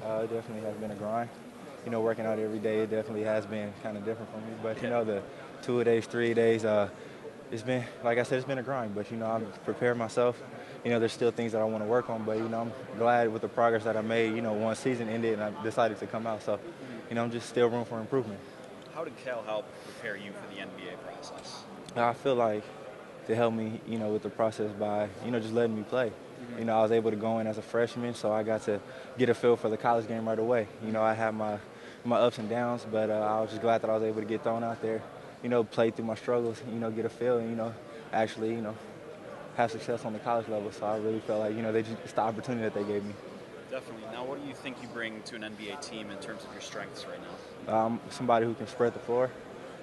It definitely has been a grind. Working out every day, it definitely has been kind of different for me. But, the 2 days, 3 days, it's been, like I said, it's been a grind. But, I've prepared myself. There's still things that I want to work on. But, I'm glad with the progress that I made. One season ended and I decided to come out. So, I'm just still room for improvement. How did Cal help prepare you for the NBA process? I feel like to help me, with the process by, just letting me play. I was able to go in as a freshman, so I got to get a feel for the college game right away. I had my ups and downs, but I was just glad that I was able to get thrown out there, play through my struggles, get a feel, and, actually, have success on the college level. So I really felt like, it's the opportunity that they gave me. Definitely. Now, what do you think you bring to an NBA team in terms of your strengths right now? Somebody who can spread the floor.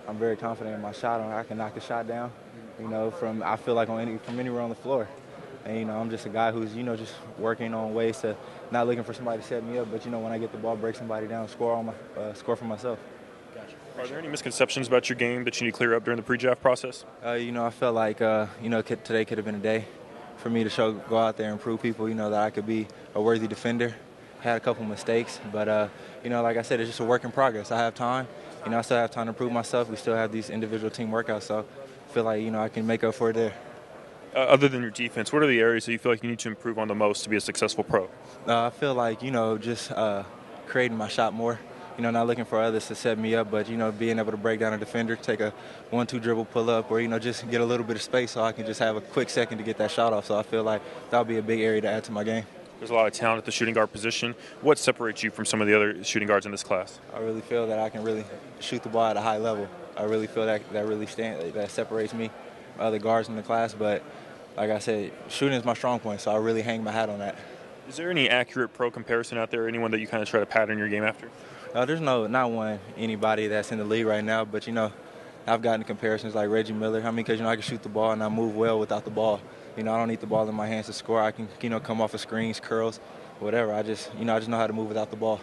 I'm very confident in my shot. I can knock the shot down, I feel like from anywhere on the floor. And, I'm just a guy who's, just working on ways to not looking for somebody to set me up, but, when I get the ball, break somebody down, score for myself. Gotcha. Are there any misconceptions about your game that you need to clear up during the pre-draft process? I felt like, today could have been a day for me to go out there and prove people, that I could be a worthy defender. Had a couple mistakes, but, like I said, it's just a work in progress. I have time. I still have time to prove myself. We still have these individual team workouts, so I feel like, I can make up for it there. Other than your defense, what are the areas that you feel like you need to improve on the most to be a successful pro? I feel like, just creating my shot more. Not looking for others to set me up, but, being able to break down a defender, take a 1-2 dribble pull up, or, just get a little bit of space so I can just have a quick second to get that shot off. So I feel like that would be a big area to add to my game. There's a lot of talent at the shooting guard position. What separates you from some of the other shooting guards in this class? I really feel that I can really shoot the ball at a high level. I really feel that that separates me from other guards in the class, but like I said, shooting is my strong point, so I really hang my hat on that. Is there any accurate pro comparison out there, anyone that you kind of try to pattern your game after? There's not anybody that's in the league right now, but, I've gotten comparisons like Reggie Miller. Because, I can shoot the ball and I move well without the ball. I don't need the ball in my hands to score. I can, come off of screens, curls, whatever. I just know how to move without the ball.